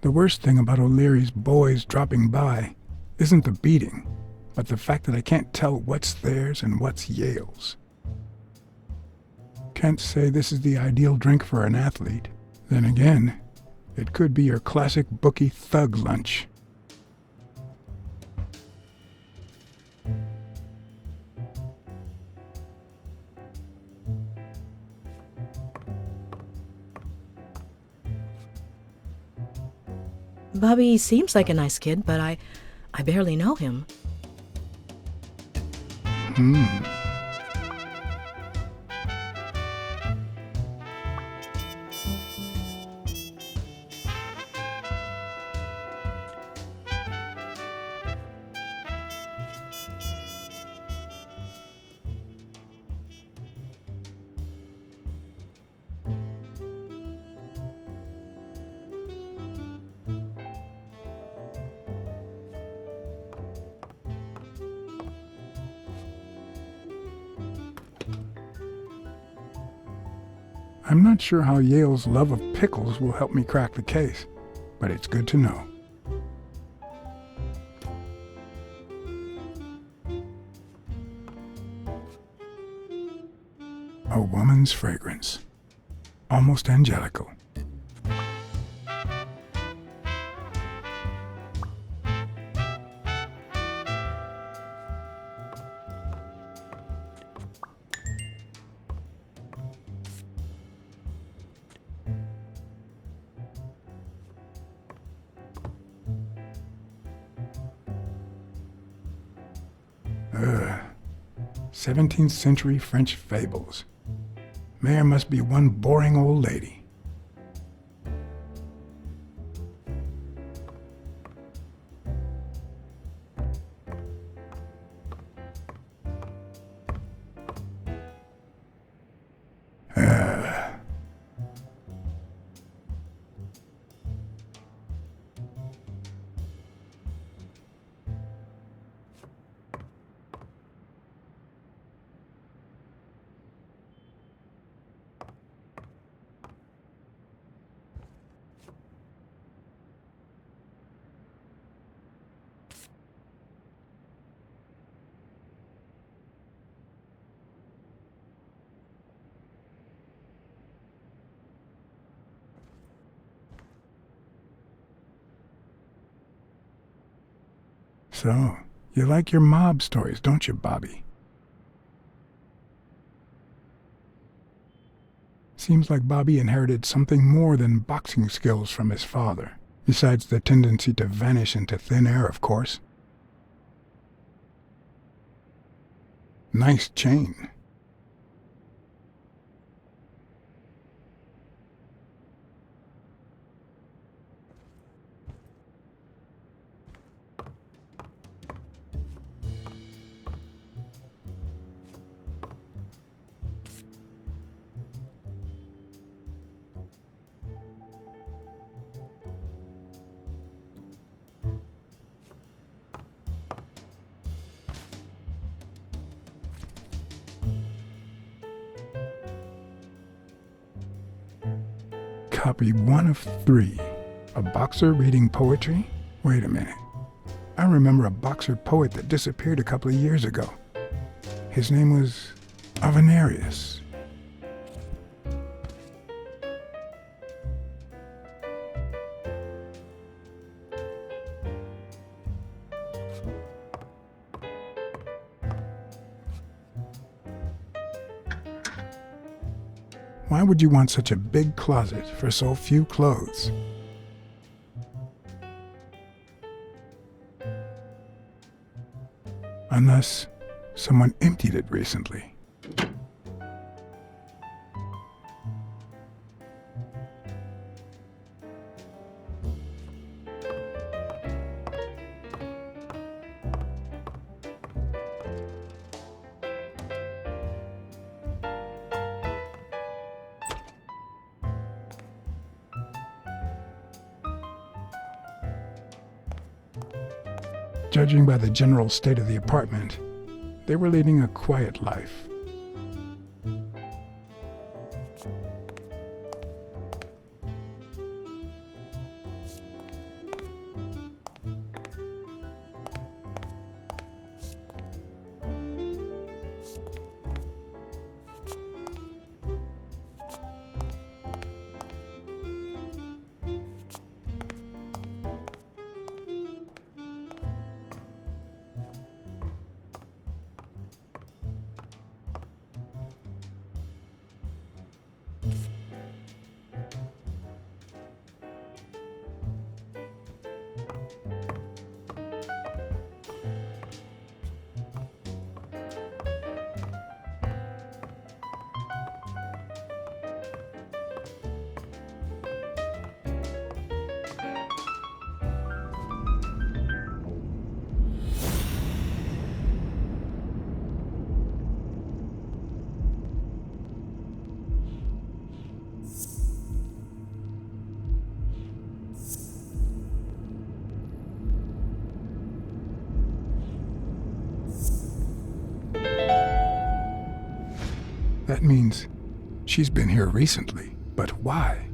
The worst thing about O'Leary's boys dropping by isn't the beating, but the fact that I can't tell what's theirs and what's Yale's. Can't say this is the ideal drink for an athlete. Then again, it could be your classic bookie thug lunch. Bobby seems like a nice kid, but I barely know him. I'm not sure how Yale's love of pickles will help me crack the case, but it's good to know. A woman's fragrance. Almost angelical. Ugh. 17th century French fables. Mayor must be one boring old lady. So, you like your mob stories, don't you, Bobby? Seems like Bobby inherited something more than boxing skills from his father, besides the tendency to vanish into thin air, of course. Nice chain. Copy 1 of 3. A boxer reading poetry? Wait a minute. I remember a boxer poet that disappeared a couple of years ago. His name was Avenarius. Why would you want such a big closet for so few clothes? Unless someone emptied it recently. Judging by the general state of the apartment, they were leading a quiet life. That means she's been here recently. But why?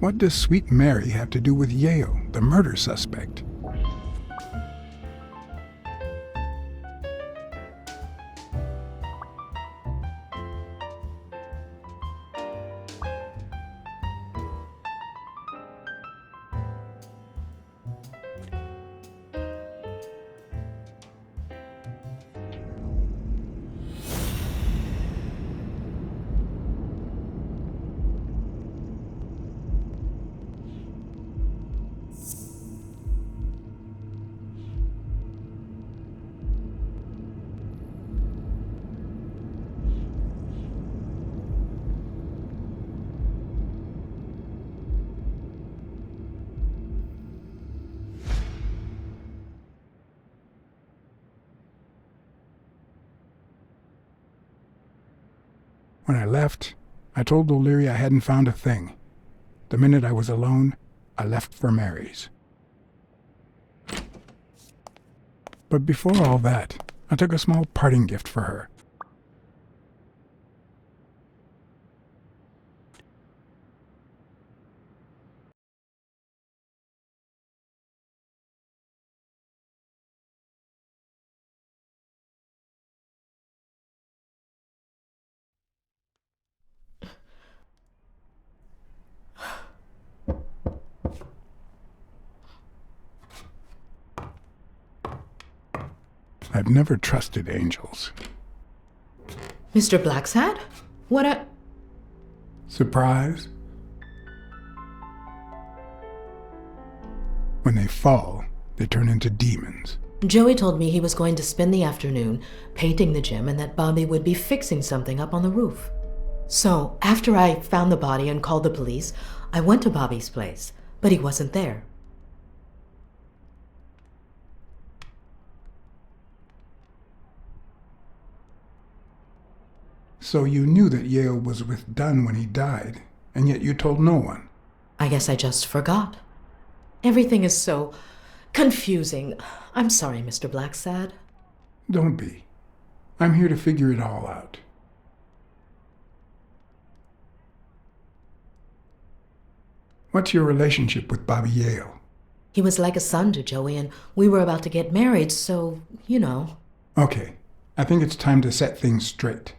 What does Sweet Mary have to do with Yale, the murder suspect? When I left, I told O'Leary I hadn't found a thing. The minute I was alone, I left for Mary's. But before all that, I took a small parting gift for her. I've never trusted angels. Mr. Blacksad? What a... Surprise? When they fall, they turn into demons. Joey told me he was going to spend the afternoon painting the gym and that Bobby would be fixing something up on the roof. So, after I found the body and called the police, I went to Bobby's place, but he wasn't there. So you knew that Yale was with Dunn when he died, and yet you told no one. I guess I just forgot. Everything is so confusing. I'm sorry, Mr. Blacksad. Don't be. I'm here to figure it all out. What's your relationship with Bobby Yale? He was like a son to Joey, and we were about to get married, so, you know. Okay, I think it's time to set things straight.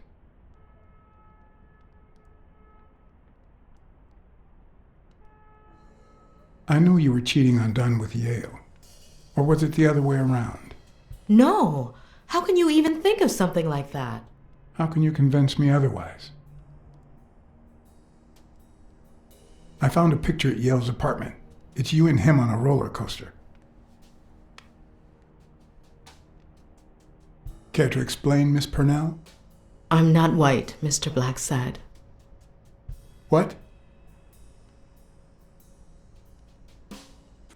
I knew you were cheating on Dunn with Yale. Or was it the other way around? No! How can you even think of something like that? How can you convince me otherwise? I found a picture at Yale's apartment. It's you and him on a roller coaster. Care to explain, Miss Purnell? I'm not white, Mr. Blacksad. What?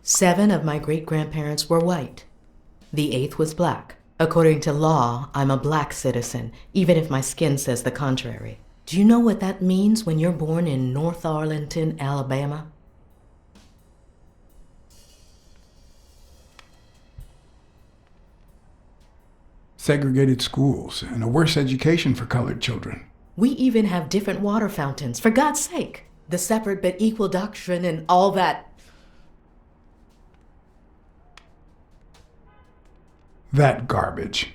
7 of my great-grandparents were white. The 8th was black. According to law, I'm a black citizen, even if my skin says the contrary. Do you know what that means when you're born in North Arlington, Alabama? Segregated schools and a worse education for colored children. We even have different water fountains, for God's sake. The separate but equal doctrine and all that. That garbage.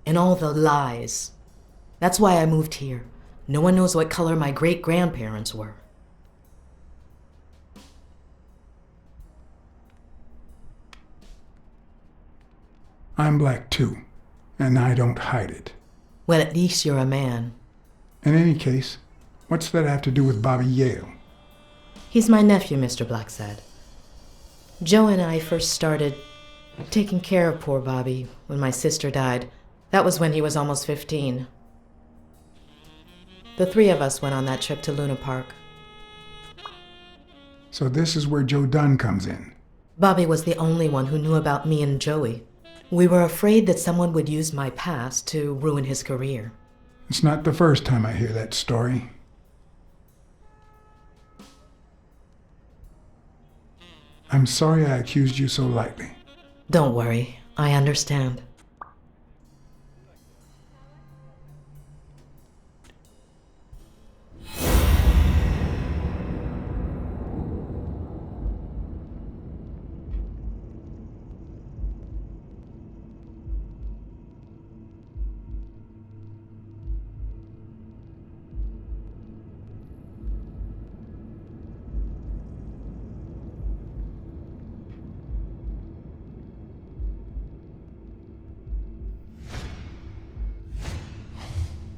And all the lies. That's why I moved here. No one knows what color my great-grandparents were. I'm black too, and I don't hide it. Well, at least you're a man. In any case, what's that have to do with Bobby Yale? He's my nephew, Mr. Blacksad. Joe and I first started taking care of poor Bobby when my sister died. That was when he was almost 15. The 3 of us went on that trip to Luna Park. So this is where Joe Dunn comes in. Bobby was the only one who knew about me and Joey. We were afraid that someone would use my past to ruin his career. It's not the first time I hear that story. I'm sorry I accused you so lightly. Don't worry, I understand.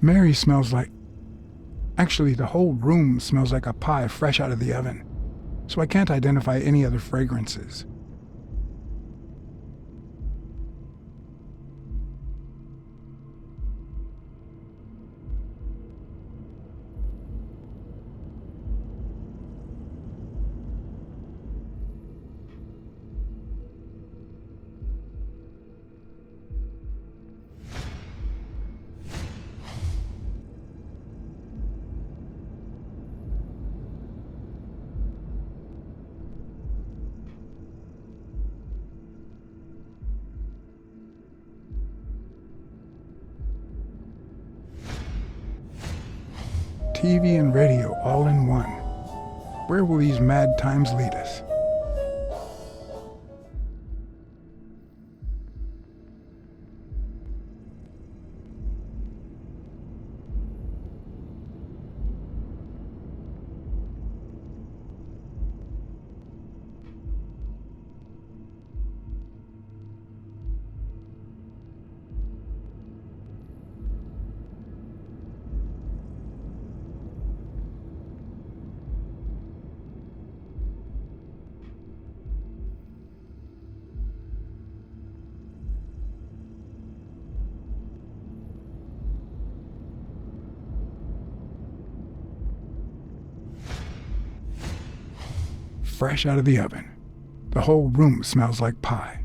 Mary smells like... Actually, the whole room smells like a pie fresh out of the oven, so I can't identify any other fragrances. TV and radio all in one. Where will these mad times lead us? Fresh out of the oven. The whole room smells like pie.